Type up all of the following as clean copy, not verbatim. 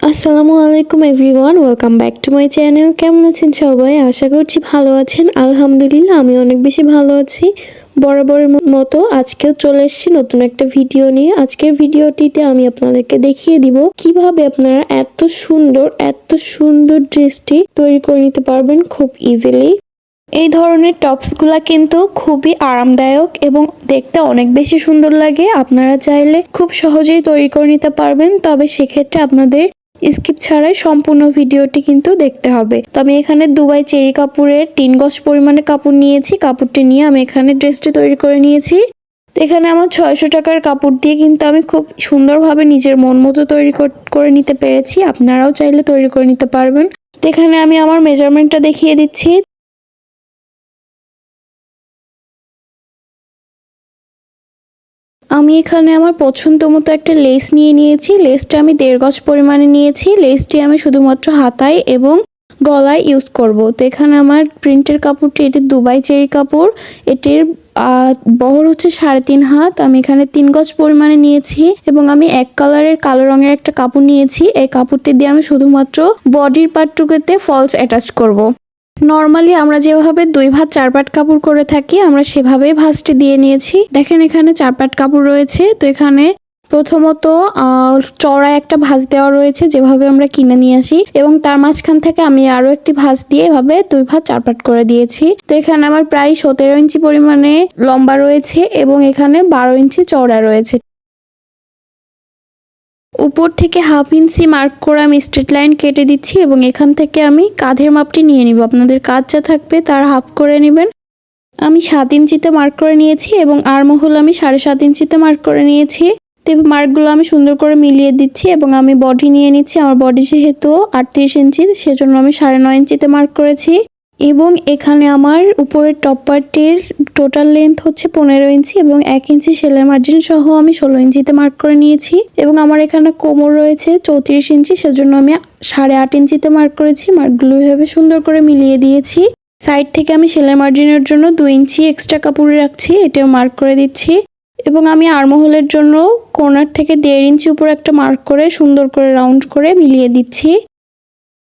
আসসালামু আলাইকুম everyone, welcome back to my channel. কেমন আছেন সবাই? আশা করছি ভালো আছেন। আলহামদুলিল্লাহ আমি অনেক বেশি ভালো আছি। বরাবরের মতো আজকেও চলে এসেছি নতুন একটা ভিডিও নিয়ে। আজকের ভিডিওটিতে আমি আপনাদেরকে দেখিয়ে দিব কিভাবে আপনারা এত সুন্দর ড্রেসটি তৈরি করে নিতে পারবেন খুব ইজিলি। এই ধরনের টপসগুলা কিন্তু খুবই আরামদায়ক এবং দেখতে অনেক বেশি সুন্দর লাগে। আপনারা চাইলে খুব সহজেই তৈরি করে নিতে পারবেন, তবে সেক্ষেত্রে আপনাদের স্কিপ ছাড়াই সম্পূর্ণ ভিডিওটি কিন্তু দেখতে হবে। তো আমি এখানে দুবাই চেরি কাপড়ের 3 গজ পরিমাণে কাপড় নিয়েছি। কাপড়টি নিয়ে আমি এখানে ড্রেসটি তৈরি করে নিয়েছি। তো এখানে আমার 600 টাকার কাপড় দিয়ে কিন্তু আমি খুব সুন্দরভাবে নিজের মন মতো তৈরি করে নিতে পেরেছি। আপনারাও চাইলে তৈরি করে নিতে পারবেন। তো এখানে আমি আমার মেজারমেন্টটা দেখিয়ে দিচ্ছি। আমি এখানে আমার পছন্দ মতো একটা লেস নিয়ে নিয়েছি। লেসটা আমি 1.5 গজ পরিমাণে নিয়েছি। লেসটি আমি শুধুমাত্র হাতায় এবং গলায় ইউজ করব। তো এখানে আমার প্রিন্টের কাপড়টি, এটি দুবাই চেরি কাপড়। এটির বহর হচ্ছে 3.5 হাত। আমি এখানে 3 গজ পরিমাণে নিয়েছি এবং আমি এক কালারের কালো রঙের একটা কাপড় নিয়েছি। এই কাপড়টি দিয়ে আমি শুধুমাত্র বডির পার্টটুকুতে ফলস অ্যাটাচ করব। নর্মালি আমরা যেভাবে 2 ভাঁজ 4 পাট কাপড় করে থাকি, আমরা সেভাবেই ভাঁজটি দিয়ে নিয়েছি। দেখেন এখানে 4 পাট কাপড় রয়েছে। তো এখানে প্রথমত চওড়া একটা ভাঁজ দেওয়া রয়েছে, যেভাবে আমরা কিনে নিয়ে আসি, এবং তার মাঝখান থেকে আমি আরো একটি ভাঁজ দিয়ে এভাবে 2 ভাঁজ 4 পাট করে দিয়েছি। তো এখানে আমার প্রায় 17 ইঞ্চি পরিমাণে লম্বা রয়েছে এবং এখানে 12 ইঞ্চি চওড়া রয়েছে। উপর থেকে 1/2 ইঞ্চি মার্ক করে আমি স্ট্রেট লাইন কেটে দিচ্ছি এবং এখান থেকে আমি কাঁধের মাপটি নিয়ে নিব। আপনাদের কাঁধ যা থাকবে তার হাফ করে নেবেন। আমি 7 ইঞ্চিতে মার্ক করে নিয়েছি এবং আর্মহোল আমি 7.5 ইঞ্চিতে মার্ক করে নিয়েছি। তো মার্কগুলো আমি সুন্দর করে মিলিয়ে দিচ্ছি এবং আমি বডি নিয়ে নিচ্ছি। আমার বডি যেহেতু 38 ইঞ্চি, সেজন্য আমি 9.5 ইঞ্চিতে মার্ক করেছি। এবং এখানে আমার উপরের টপ পার্টির টোটাল লেন্থ হচ্ছে 15 ইঞ্চি এবং 1 ইঞ্চি সেলাই মার্জিন সহ আমি 16 ইঞ্চিতে মার্ক করে নিয়েছি। এবং আমার এখানে কোমর রয়েছে 34 ইঞ্চি, সেজন্য আমি 8.5 ইঞ্চিতে মার্ক করেছি। মার্কগুলো এভাবে সুন্দর করে মিলিয়ে দিয়েছি। সাইড থেকে আমি সেলাই মার্জিনের জন্য 2 ইঞ্চি এক্সট্রা কাপড় রাখছি, এটাও মার্ক করে দিচ্ছি। এবং আমি আর্মহোলের জন্য কর্নার থেকে 1.5 ইঞ্চি উপর একটা মার্ক করে সুন্দর করে রাউন্ড করে মিলিয়ে দিচ্ছি।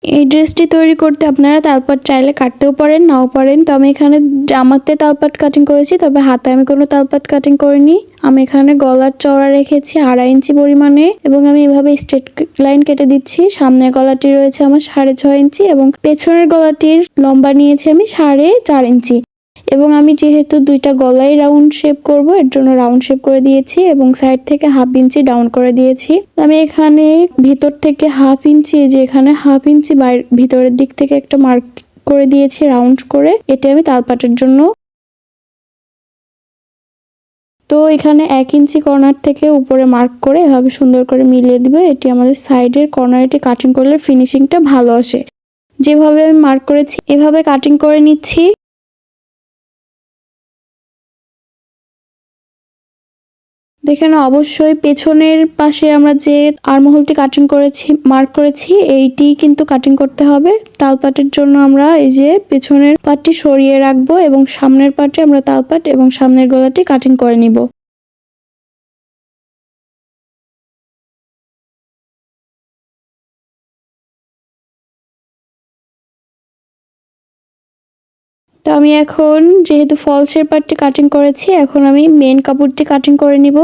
এই ড্রেসটি তৈরি করতে আপনারা তালপাট চাইলে কাটতেও পারেন, নাও পারেন। তো আমি এখানে জামাতে তালপাট কাটিং করেছি, তবে হাতে আমি কোনো তালপাট কাটিং করিনি। আমি এখানে গলার চওড়া রেখেছি 2.5 ইঞ্চি পরিমাণে এবং আমি এভাবে স্ট্রেট লাইন কেটে দিচ্ছি। সামনের গলাটি রয়েছে আমার 6.5 ইঞ্চি এবং পেছনের গলাটির লম্বা নিয়েছি আমি 4.5 ইঞ্চি। এবং আমি যেহেতু দুইটা গলাই রাউন্ড শেপ করব, এর জন্য রাউন্ড শেপ করে দিয়েছি এবং সাইড থেকে 1/2 ইঞ্চি ডাউন করে দিয়েছি। আমি এখানে ভিতর থেকে 1/2 ইঞ্চি, যে এখানে 1/2 ইঞ্চি ভিতরের দিক থেকে একটা মার্ক করে দিয়েছি রাউন্ড করে। এটা আমি তালপাটের জন্য। তো এখানে 1 ইঞ্চি কর্নার থেকে উপরে মার্ক করে এভাবে সুন্দর করে মিলিয়ে দিবে। এটি আমাদের সাইডের কর্নারটি কাটিং করলে ফিনিশিংটা ভালো আসে। যেভাবে আমি মার্ক করেছি এভাবে কাটিং করে নিচ্ছি। দেখেন অবশ্যই পেছনের পাশে আমরা যে আর্মহোলটি কাটিং করেছি, মার্ক করেছি, এইটি কিন্তু কাটিং করতে হবে। তালপাটের জন্য আমরা এই যে পেছনের পাটটি সরিয়ে রাখবো এবং সামনের পাটে আমরা তালপাট এবং সামনের গলাটি কাটিং করে নিব। তো আমি এখন যেহেতু ফলসের পাটটি কাটিং করেছি, এখন আমি মেইন কাপড়টি কাটিং করে নিব।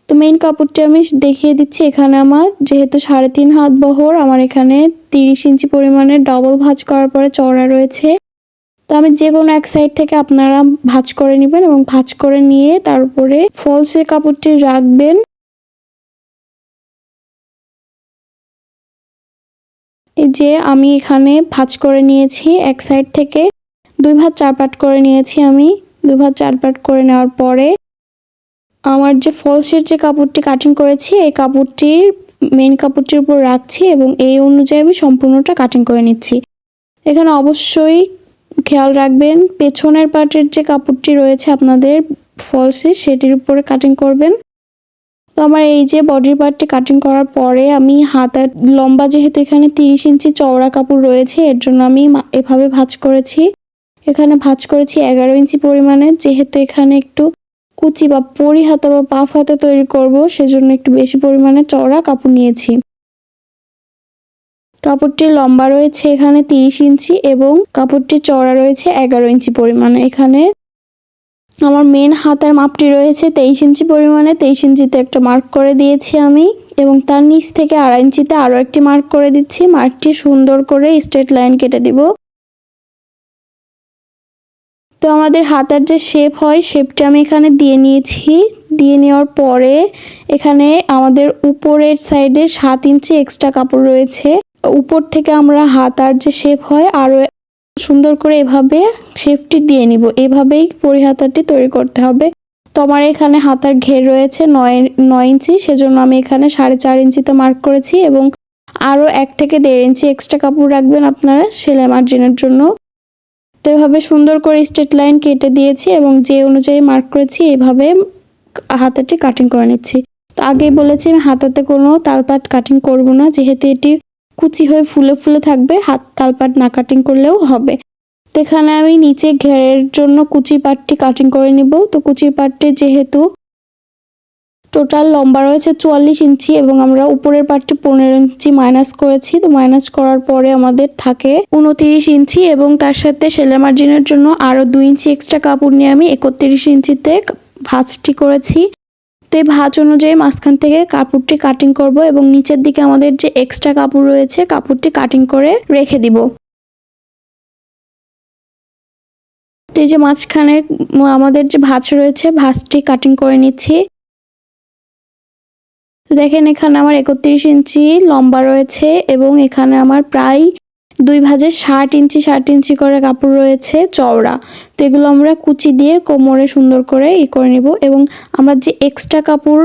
তো মেইন কাপড়টি আমি দেখিয়ে দিচ্ছি। এখানে আমার যেহেতু 3.5 হাত বহর, আমার এখানে 30 ইঞ্চি পরিমাণে ডবল ভাঁজ করার পরে চওড়া রয়েছে। তো আমি যে কোনো এক সাইড থেকে আপনারা ভাঁজ করে নেবেন এবং ভাঁজ করে নিয়ে তারপরে ফলসের কাপড়টি রাখবেন। এই যে আমি এখানে ভাঁজ করে নিয়েছি এক সাইড থেকে 2 ভাঁজ 4 পাট করে নিয়েছি। আমি 2 ভাঁজ 4 পাট করে নেওয়ার পরে আমার যে ফলসের যে কাপড়টি কাটিং করেছি, এই কাপড়টির মেইন কাপড়টির উপর রাখছি এবং এই অনুযায়ী আমি সম্পূর্ণটা কাটিং করে নিচ্ছি। এখানে অবশ্যই খেয়াল রাখবেন পেছনের পার্টের যে কাপড়টি রয়েছে আপনাদের ফলসে, সেটির উপরে কাটিং করবেন। তো আমার এই যে বডির পার্টটি কাটিং করার পরে আমি হাতার লম্বা, যেহেতু এখানে 30 ইঞ্চি চওড়া কাপড় রয়েছে, এর জন্য আমি এভাবে ভাঁজ করেছি। এখানে ভাঁজ করেছি 11 ইঞ্চি পরিমাণে। যেহেতু এখানে একটু কুচি বা পরি হাতা বা পাফ হাতা তৈরি করব, সেজন্য একটু বেশি পরিমাণে চওড়া কাপড় নিয়েছি। কাপড়টির লম্বা রয়েছে এখানে 30 ইঞ্চি এবং কাপড়টির চওড়া রয়েছে 11 ইঞ্চি পরিমাণে। এখানে আমার মেন হাতার মাপটি রয়েছে 23 ইঞ্চি পরিমাণে। 23 ইঞ্চিতে একটা মার্ক করে দিয়েছি আমি এবং তার নিচ থেকে 2.5 ইঞ্চিতে আরও একটি মার্ক করে দিচ্ছি। মার্কটি সুন্দর করে স্ট্রেট লাইন কেটে দিব। তো আমাদের হাতার যে শেপ হয় শেপটা আমি এখানে দিয়ে নিয়েছি। দিয়ে নেওয়ার পরে এখানে আমাদের উপরের সাইডে 7 ইঞ্চি এক্সট্রা কাপড় রয়েছে। উপর থেকে আমরা হাতার যে শেপ হয় আরও সুন্দর করে এভাবে শেপটি দিয়ে নিব। এভাবেই পরিহাতাটি তৈরি করতে হবে। তো আমার এখানে হাতার ঘের রয়েছে 9 ইঞ্চি, সেজন্য আমি এখানে 4.5 ইঞ্চিতে মার্ক করেছি এবং আরও 1 থেকে 1.5 ইঞ্চি এক্সট্রা কাপড় রাখবেন আপনারা সেলাই মার্জিনের জন্য। তো এভাবে সুন্দর করে স্ট্রেট লাইন কেটে দিয়েছি এবং যে অনুযায়ী মার্ক করেছি এইভাবে হাতাটি কাটিং করে নিচ্ছি। তো আগেই বলেছি আমি হাতাতে কোনো তালপাট কাটিং করব না, যেহেতু এটি কুচি হয়ে ফুলে ফুলে থাকবে, হাত তালপাট না কাটিং করলেও হবে। তো এখানে আমি নিচে ঘেরের জন্য কুচি পাটটি কাটিং করে নিব। তো কুচি পাটটি যেহেতু টোটাল লম্বা রয়েছে 44 ইঞ্চি এবং আমরা উপরের পাটটি 15 ইঞ্চি মাইনাস করেছি। তো মাইনাস করার পরে আমাদের থাকে 29 ইঞ্চি এবং তার সাথে সেলাই মার্জিনের জন্য আরও 2 ইঞ্চি এক্সট্রা কাপড় নিয়ে আমি 31 ইঞ্চিতে ভাঁজটি করেছি। তো এই ভাঁজ অনুযায়ী মাঝখান থেকে কাপড়টি কাটিং করব এবং নিচের দিকে আমাদের যে এক্সট্রা কাপড় রয়েছে কাপড়টি কাটিং করে রেখে দিব। তো এই যে মাঝখানে আমাদের যে ভাঁজ রয়েছে ভাঁজটি কাটিং করে নিচ্ছি। তো দেখেন এখানে আমার 31 ইঞ্চি লম্বা রয়েছে এবং এখানে আমার প্রায় 2 ভাঁজে 60 ইঞ্চি করে কাপড় রয়েছে চওড়া। তো এগুলো আমরা কুচি দিয়ে কোমরে সুন্দর করে করে নিব এবং আমরা যে এক্সট্রা কাপড়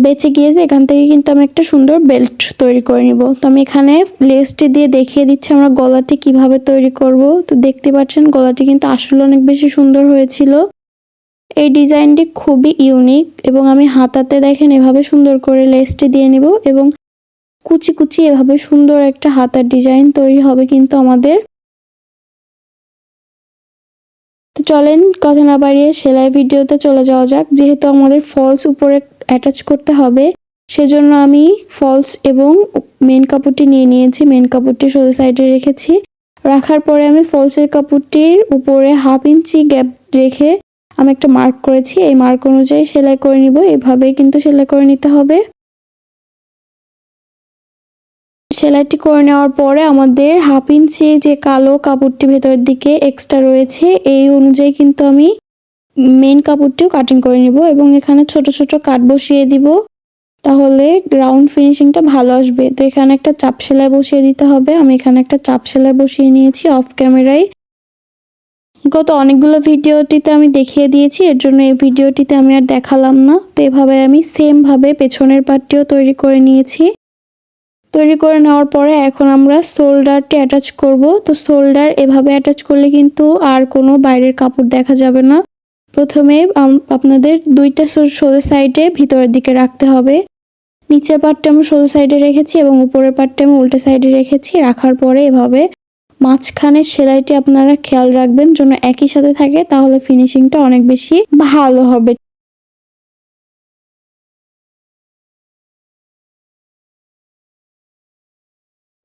বেঁচে গিয়েছে এখান থেকে কিন্তু আমি একটা সুন্দর বেল্ট তৈরি করে নিব। তো আমি এখানে লেসটি দিয়ে দেখিয়ে দিচ্ছি আমরা গলাটি কিভাবে তৈরি করব। তো দেখতে পাচ্ছেন গলাটি কিন্তু আসলে অনেক বেশি সুন্দর হয়েছিল। এই ডিজাইনটি খুবই ইউনিক এবং আমি হাতাতে দেখেন এভাবে সুন্দর করে লেসটি দিয়ে নিব এবং কুচি কুচি এভাবে সুন্দর একটা হাতার ডিজাইন তৈরি হবে কিন্তু আমাদের। তো চলেন কথা না বাড়িয়ে সেলাই ভিডিওতে চলে যাওয়া যাক। যেহেতু আমাদের ফলস উপরে অ্যাটাচ করতে হবে সেজন্য আমি ফলস এবং মেন কাপড়টি নিয়ে নিয়েছি। মেন কাপড়টি সোজা সাইডে রেখেছি। রাখার পরে আমি ফলসের কাপড়টির উপরে 1/2 ইঞ্চি গ্যাপ রেখে আমি একটা মার্ক করেছি। এই মার্ক অনুযায়ী সেলাই করে নিব। এভাবেই কিন্তু সেলাই করে নিতে হবে। সেলাইটি করে নেওয়ার পরে আমাদের 1/2 ইঞ্চি যে কালো কাপড়টি ভেতরের দিকে এক্সট্রা রয়েছে এই অনুযায়ী কিন্তু আমি মেন কাপড়টিও কাটিং করে নিব এবং এখানে ছোট ছোট কাট বসিয়ে দিব, তাহলে গ্রাউন্ড ফিনিশিংটা ভালো আসবে। তো এখানে একটা চাপ সেলাই বসিয়ে দিতে হবে। আমি এখানে একটা চাপ সেলাই বসিয়ে নিয়েছি অফ ক্যামেরায়। গত অনেকগুলো ভিডিওটিতে আমি দেখিয়ে দিয়েছি, এর জন্য এই ভিডিওটিতে আমি আর দেখালাম না। তো এভাবে আমি সেম ভাবে পেছনের পার্টটিও তৈরি করে নিয়েছি। তৈরি করে নেওয়ার পরে এখন আমরা শোল্ডারটি অ্যাটাচ করব। তো শোল্ডার এভাবে অ্যাটাচ করলে কিন্তু আর কোনো বাইরের কাপড় দেখা যাবে না। প্রথমে আপনাদের দুইটা সোজা সাইডে ভিতরের দিকে রাখতে হবে। নিচের পার্টটা আমি সোজা সাইডে রেখেছি এবং উপরের পার্টটা আমি উল্টো সাইডে রেখেছি। রাখার পরে এভাবে মাঝখানের সেলাইটি আপনারা খেয়াল রাখবেন যেন একই সাথে থাকে, তাহলে ফিনিশিংটা অনেক বেশি ভালো হবে।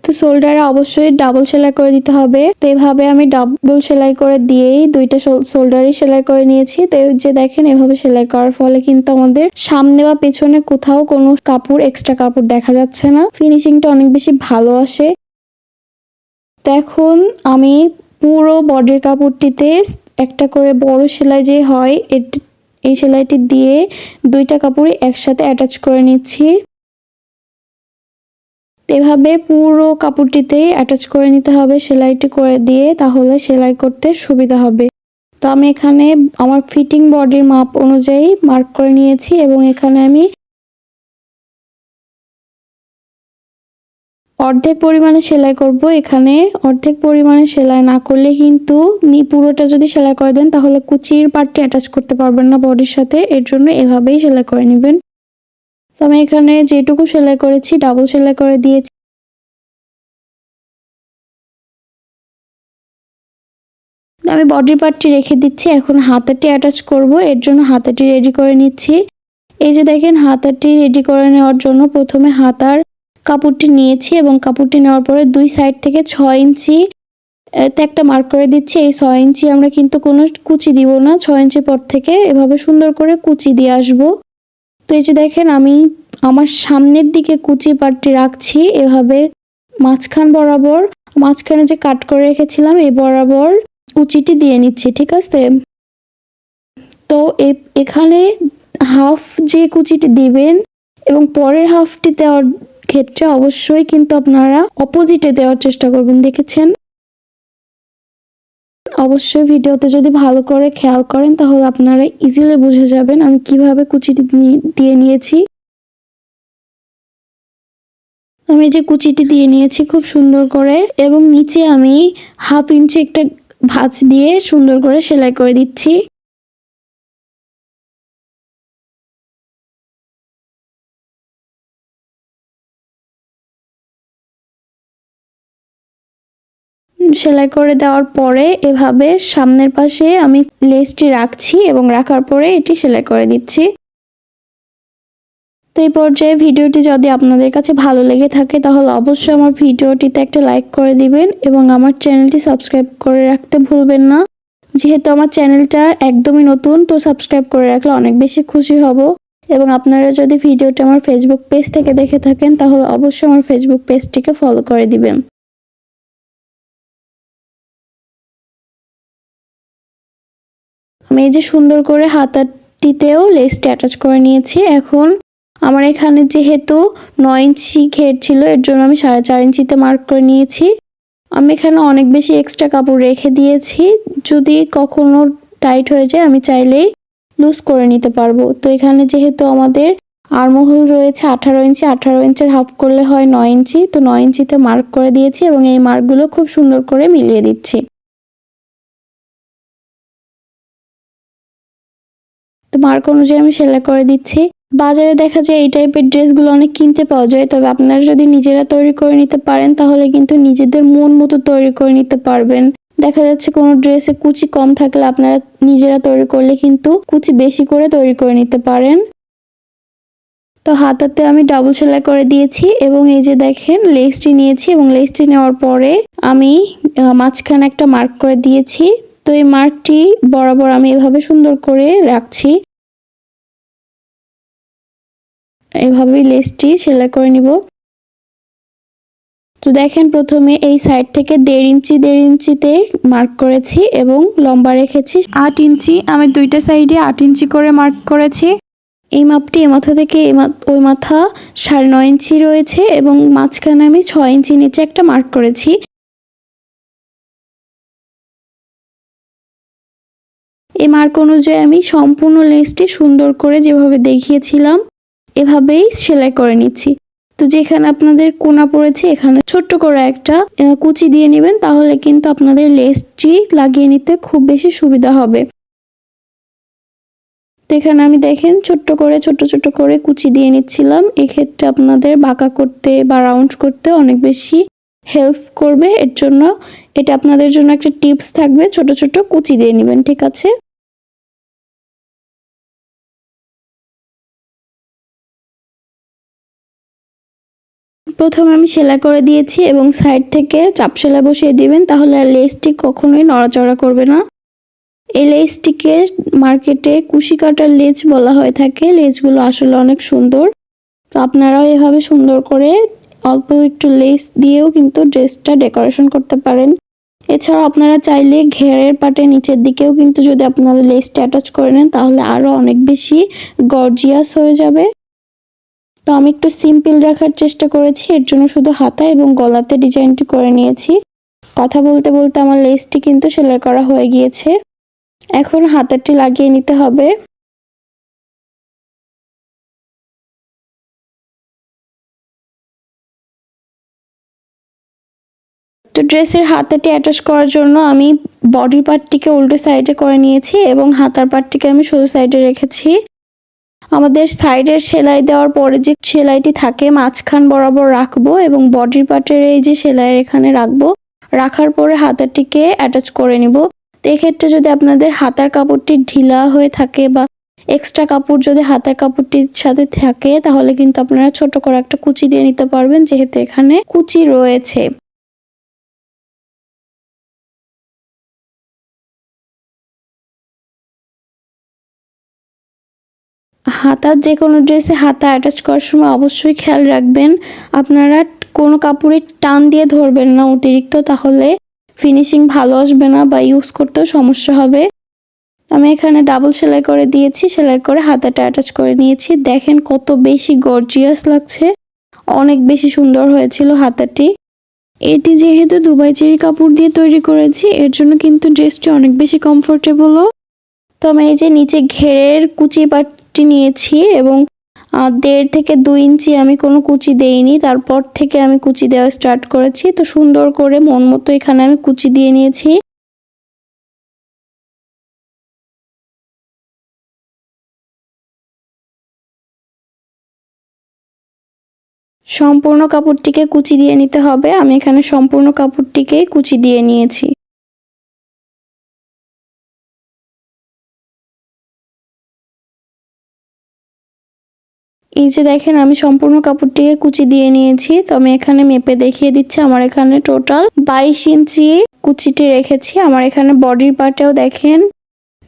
তো শোল্ডারে অবশ্যই ডাবল সেলাই করে দিতে হবে। তো এইভাবে আমি ডাবল সেলাই করে দিয়েই দুইটা শোল্ডারই সেলাই করে নিয়েছি। তো যে দেখেন এভাবে সেলাই করার ফলে কিন্তু আমাদের সামনে বা পেছনে কোথাও কোনো কাপড় এক্সট্রা কাপড় দেখা যাচ্ছে না, ফিনিশিংটা অনেক বেশি ভালো আসে। তো এখন আমি পুরো বডির কাপড়টিতে একটা করে বড় সেলাই যে হয় এই সেলাইটি দিয়ে দুইটা কাপড়ই একসাথে অ্যাটাচ করে নিচ্ছি। এভাবে পুরো কাপড়টিতে অ্যাটাচ করে নিতে হবে সেলাইটি করে দিয়ে, তাহলে সেলাই করতে সুবিধা হবে। তো আমি এখানে আমার ফিটিং বডির মাপ অনুযায়ী মার্ক করে নিয়েছি এবং এখানে আমি অর্ধেক পরিমাণে সেলাই করব। এখানে অর্ধেক পরিমাণে সেলাই না করলে কিন্তু পুরোটা যদি সেলাই করে দেন তাহলে কুচির পার্টটি অ্যাটাচ করতে পারবেন না বডির সাথে, এর জন্য এভাবেই সেলাই করে নেবেন। তো আমি এখানে যেটুকু সেলাই করেছি ডাবল সেলাই করে দিয়েছি। আমি বডির পার্টটি রেখে দিচ্ছি। এখন হাতাটি অ্যাটাচ করব, এর জন্য হাতাটি রেডি করে নিচ্ছি। এই যে দেখেন হাতাটি রেডি করে নেওয়ার জন্য প্রথমে হাতার কাপড়টি নিয়েছি এবং কাপড়টি নেওয়ার পরে 2 সাইড থেকে 6 ইঞ্চি তে একটা মার্ক করে দিচ্ছি। এই 6 ইঞ্চি আমরা কিন্তু কোনো কুচি দিব না। 6 ইঞ্চির পর থেকে এভাবে সুন্দর করে কুচি দিয়ে আসব। তো এই যে দেখেন আমি আমার সামনের দিকে কুচি পাটটি রাখছি, এভাবে মাঝখান বরাবর, মাঝখানে যে কাট করে রেখেছিলাম এই বরাবর কুচিটি দিয়ে নিচ্ছি, ঠিক আছে? তো এখানে হাফ যে কুচিটি দিবেন এবং পরের হাফটি দেওয়ার ক্ষেত্রে অবশ্যই কিন্তু আপনারা অপোজিটে দেওয়ার চেষ্টা করবেন। দেখেছেন? অবশ্যই ভিডিওতে যদি ভালো করে খেয়াল করেন তাহলে আপনারা ইজিলি বুঝে যাবেন আমি কিভাবে কুচিটি দিয়ে নিয়েছি। আমি যে কুচিটি দিয়ে নিয়েছি খুব সুন্দর করে, এবং নিচে আমি হাফ ইঞ্চি একটা ভাঁজ দিয়ে সুন্দর করে সেলাই করে দিচ্ছি। সেলাই করে দেওয়ার পরে এভাবে সামনের পাশে আমি লেসটি রাখছি এবং রাখার পরে এটি সেলাই করে দিচ্ছি। তো এই পর্যায়ে ভিডিওটি যদি আপনাদের কাছে ভালো লেগে থাকে তাহলে অবশ্যই আমার ভিডিওটিতে একটা লাইক করে দিবেন এবং আমার চ্যানেলটি সাবস্ক্রাইব করে রাখতে ভুলবেন না। যেহেতু আমার চ্যানেলটা একদমই নতুন, তো সাবস্ক্রাইব করে রাখলে অনেক বেশি খুশি হব। এবং আপনারা যদি ভিডিওটি আমার ফেসবুক পেজ থেকে দেখে থাকেন তাহলে অবশ্যই আমার ফেসবুক পেজটিকে ফলো করে দিবেন। আমি এই যে সুন্দর করে হাতাটিতেও লেসটি অ্যাটাচ করে নিয়েছি। এখন আমার এখানে যেহেতু 9 ইঞ্চি ঘের ছিল এর জন্য আমি 4.5 ইঞ্চিতে মার্ক করে নিয়েছি। আমি এখানে অনেক বেশি এক্সট্রা কাপড় রেখে দিয়েছি, যদি কখনো টাইট হয়ে যায় আমি চাইলেই লুজ করে নিতে পারবো। তো এখানে যেহেতু আমাদের আর্মহোল রয়েছে 18 ইঞ্চি, 18 ইঞ্চের হাফ করলে হয় 9 ইঞ্চি, তো 9 ইঞ্চিতে মার্ক করে দিয়েছি এবং এই মার্কগুলো খুব সুন্দর করে মিলিয়ে দিচ্ছি। তো মার্ক অনুযায়ী আমি সেলাই করে দিচ্ছি। বাজারে দেখা যায় এই টাইপের ড্রেসগুলো অনেক কিনতে পাওয়া যায়, তবে আপনারা যদি নিজেরা তৈরি করে নিতে পারেন তাহলে কিন্তু নিজেদের মন মতো তৈরি করে নিতে পারবেন। দেখা যাচ্ছে কোনো ড্রেসে কুচি কম থাকলে আপনারা নিজেরা তৈরি করলে কিন্তু কুচি বেশি করে তৈরি করে নিতে পারেন। তো হাতাতে আমি ডাবল সেলাই করে দিয়েছি এবং এই যে দেখেন লেসটি নিয়েছি এবং লেসটি নেওয়ার পরে আমি মাঝখানে একটা মার্ক করে দিয়েছি। তো এই মার্কটি বরাবর আমি এভাবে সুন্দর করে রাখছি। এভাবেই লেসটি সেলাই করে নিব। তো দেখেন প্রথমে এই সাইড থেকে 1.5 ইঞ্চিতে মার্ক করেছি এবং লম্বা রেখেছি 8 ইঞ্চি। আমি দুইটা সাইডে 8 ইঞ্চি করে মার্ক করেছি। এই মাপটি এ মাথা থেকে ওই মাথা 9.5 ইঞ্চি রয়েছে এবং মাঝখানে আমি 6 ইঞ্চি নিচে একটা মার্ক করেছি। এই মার্ক অনুযায়ী আমি সম্পূর্ণ লেসটি সুন্দর করে যেভাবে দেখিয়েছিলাম এভাবেই সেলাই করে নিচ্ছি। তো যেখানে আপনাদের কোনা পড়েছে এখানে ছোট্ট করে একটা কুচি দিয়ে নেবেন, তাহলে কিন্তু আপনাদের লেসটি লাগিয়ে নিতে খুব বেশি সুবিধা হবে। তো এখানে আমি দেখেন ছোট্ট করে কুচি দিয়ে নিচ্ছিলাম। এক্ষেত্রে আপনাদের বাঁকা করতে বা রাউন্ড করতে অনেক বেশি হেল্প করবে। এর জন্য এটা আপনাদের জন্য একটা টিপস থাকবে, ছোট ছোট কুচি দিয়ে নেবেন, ঠিক আছে? প্রথমে আমি সেলাই করে দিয়েছি এবং সাইড থেকে চাপ সেলাই বসিয়ে দিবেন, তাহলে আর লেসটি কখনোই নড়াচড়া করবে না। এই লেসটিকে মার্কেটে কুশি কাটার লেস বলা হয়ে থাকে। লেসগুলো আসলে অনেক সুন্দর। তো আপনারাও এভাবে সুন্দর করে অল্প একটু লেস দিয়েও কিন্তু ড্রেসটা ডেকোরেশন করতে পারেন। এছাড়াও আপনারা চাইলে ঘেরের পাটে নিচের দিকেও কিন্তু যদি আপনারা লেসটা অ্যাটাচ করে নেন তাহলে আরও অনেক বেশি গর্জিয়াস হয়ে যাবে। তো আমি একটু সিম্পল রাখার চেষ্টা করেছি, এর জন্য শুধু হাতা এবং গলাতে ডিজাইনটি করে নিয়েছি। কথা বলতে বলতে আমার লেসটি কিন্তু সেলাই করা হয়ে গিয়েছে। এখন হাতাটি লাগিয়ে নিতে হবে। তো ড্রেসের হাতাটি অ্যাটাচ করার জন্য আমি বডি পার্টটিকে উল্টো সাইডে করে নিয়েছি এবং হাতার পার্টটিকে আমি সোজা সাইডে রেখেছি। আমাদের সাইডের সেলাই দেওয়ার পরে যে সেলাইটি থাকে মাঝখান বরাবর রাখবো এবং বডির পার্টের এই যে সেলাই এখানে রাখবো। রাখার পরে হাতাটিকে অ্যাটাচ করে নিব। তো এক্ষেত্রে যদি আপনাদের হাতার কাপড়টি ঢিলা হয়ে থাকে বা এক্সট্রা কাপড় যদি হাতের কাপড়টির সাথে থাকে তাহলে কিন্তু আপনারা ছোট করে একটা কুচি দিয়ে নিতে পারবেন, যেহেতু এখানে কুচি রয়েছে। হাতার যে কোনো ড্রেসে হাতা অ্যাটাচ করার সময় অবশ্যই খেয়াল রাখবেন আপনারা কোনো কাপড়ে টান দিয়ে ধরবেন না অতিরিক্ত, তাহলে ফিনিশিং ভালো আসবে না বা ইউজ করতেও সমস্যা হবে। আমি এখানে ডাবল সেলাই করে দিয়েছি, সেলাই করে হাতাটা অ্যাটাচ করে নিয়েছি। দেখেন কত বেশি গর্জিয়াস লাগছে, অনেক বেশি সুন্দর হয়েছিল হাতাটি। এটি যেহেতু দুবাই চেরি কাপড় দিয়ে তৈরি করেছি, এর জন্য কিন্তু ড্রেসটি অনেক বেশি কমফোর্টেবলও। তো আমি এই যে নিচে ঘেরের কুচি পাটটি নিয়েছি এবং 1.5 থেকে 2 ইঞ্চি আমি কোনো কুচি দেইনি, তারপর থেকে আমি কুচি দেওয়া স্টার্ট করেছি। তো সুন্দর করে মন মতো এখানে আমি কুচি দিয়ে নিয়েছি। সম্পূর্ণ কাপড়টিকে কুচি দিয়ে নিতে হবে, আমি এখানে সম্পূর্ণ কাপড়টিকে কুচি দিয়ে নিয়েছি। এই যে দেখেন আমি সম্পূর্ণ কাপড়টিকে কুচি দিয়ে নিয়েছি। তো আমি এখানে মেপে দেখিয়ে দিচ্ছি, আমার এখানে টোটাল 22 ইঞ্চি কুচিটি রেখেছি। আমার এখানে বডির পার্টেও দেখেন,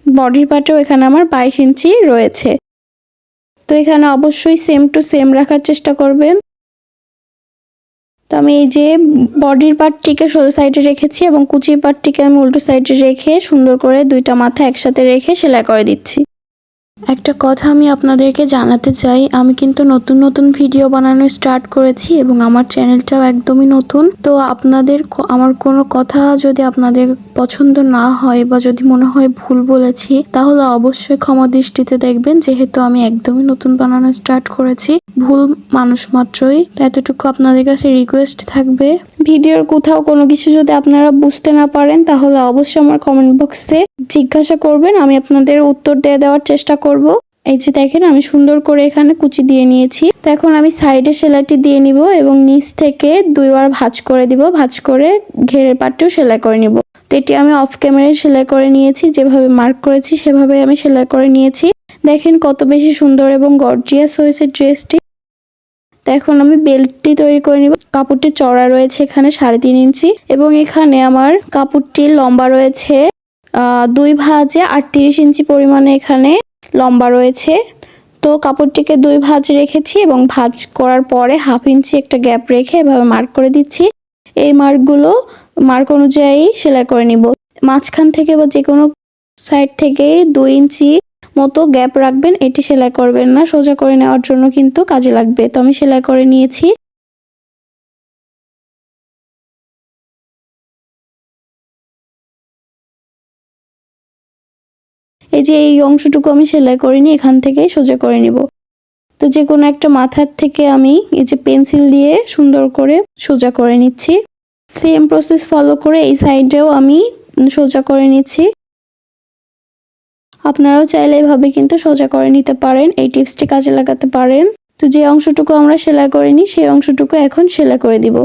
বডির পার্টেও এখানে আমার 22 ইঞ্চি রয়েছে। তো এখানে অবশ্যই সেম টু সেম রাখার চেষ্টা করবেন। তো আমি এই যে বডির পার্টটিকে সোজা সাইডে রেখেছি এবং কুচির পার্টটিকে আমি উল্টো সাইডে রেখে সুন্দর করে দুইটা মাথা একসাথে রেখে সেলাই করে দিচ্ছি। একটা কথা আমি আপনাদেরকে জানাতে চাই, আমি কিন্তু নতুন নতুন ভিডিও বানানো স্টার্ট করেছি এবং আমার চ্যানেলটাও একদমই নতুন। তো আপনাদের আমার কোনো কথা যদি আপনাদের পছন্দ না হয় বা যদি মনে হয় ভুল বলেছি, তাহলে অবশ্যই ক্ষমা দৃষ্টিতে দেখবেন, যেহেতু আমি একদমই নতুন বানানো স্টার্ট করেছি। ভুল মানুষ মাত্রই, এতটুকু আপনাদের কাছে রিকোয়েস্ট থাকবে। ভিডিওর কোথাও কোনো কিছু যদি আপনারা বুঝতে না পারেন তাহলে অবশ্যই আমার কমেন্ট বক্সে জিজ্ঞাসা করবেন, আমি আপনাদের উত্তর দেওয়ার চেষ্টা করব। এই যে দেখেন আমি সুন্দর করে এখানে কুচি দিয়ে নিয়েছি। তো এখন আমি সাইডে সেলাইটি দিয়ে নিব এবং নিচ থেকে 2 বার ভাঁজ করে দিব, ভাঁজ করে ঘেরের পাটটিও সেলাই করে নিব। তো এটি আমি অফ ক্যামেরায় সেলাই করে নিয়েছি, যেভাবে মার্ক করেছি সেভাবে আমি সেলাই করে নিয়েছি। দেখেন কত বেশি সুন্দর এবং গর্জিয়াস হয়েছে ড্রেসটি। তো এখন আমি বেল্টটি তৈরি করে নিব। কাপড়টি চড়া রয়েছে এখানে 3.5 ইঞ্চি এবং এখানে আমার কাপড়টির লম্বা রয়েছে 2 ভাঁজে 38 ইঞ্চি পরিমাণে এখানে লম্বা রয়েছে। তো কাপড়টিকে 2 ভাঁজ রেখেছি এবং ভাঁজ করার পরে 1/2 ইঞ্চি একটা গ্যাপ রেখে এভাবে মার্ক করে দিচ্ছি। এই মার্ক অনুযায়ী সেলাই করে নিব। মাঝখান থেকে বা যে কোনো সাইড থেকে 2 ইঞ্চি মতো গ্যাপ রাখবেন, এটি সেলাই করবেন না, সোজা করে নেওয়ার জন্য কিন্তু কাজে লাগবে। তো আমি সেলাই করে নিয়েছি। এই যে এই অংশটুকু আমি সেলাই করিনি, এখান থেকে সোজা করে নিব। তো যে কোনো একটা মাথার থেকে আমি এই যে পেন্সিল দিয়ে সুন্দর করে সোজা করে নিচ্ছি। সেম প্রসেস ফলো করে এই সাইডেও আমি সোজা করে নিচ্ছি। আপনারাও চাইলে এভাবে কিন্তু সোজা করে নিতে পারেন, এই টিপসটি কাজে লাগাতে পারেন। তো যে অংশটুকু আমরা সেলাই করিনি সেই অংশটুকু এখন সেলাই করে দিব।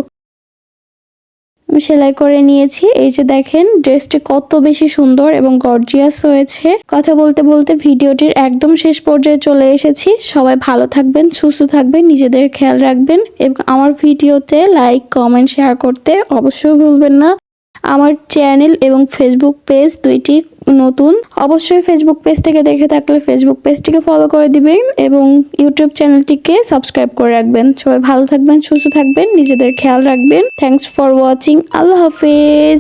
আমি সেলাই করে নিয়েছি। এই যে দেখেন ড্রেসটি কত বেশি সুন্দর এবং গর্জিয়াস হয়েছে। কথা বলতে বলতে ভিডিওটির একদম শেষ পর্যায়ে চলে এসেছি। সবাই ভালো থাকবেন, সুস্থ থাকবেন, নিজেদের খেয়াল রাখবেন এবং আমার ভিডিওতে লাইক, কমেন্ট, শেয়ার করতে অবশ্যই ভুলবেন না। আমার চ্যানেল এবং ফেসবুক পেজ দুইটি নতুন, অবশ্যই ফেসবুক পেজ থেকে দেখে থাকলে ফেসবুক পেজটিকে ফলো করে দিবেন এবং ইউটিউব চ্যানেলটিকে সাবস্ক্রাইব করে রাখবেন। সবাই ভালো থাকবেন, সুস্থ থাকবেন, নিজেদের খেয়াল রাখবেন। Thanks for watching. আল্লাহ হাফেজ।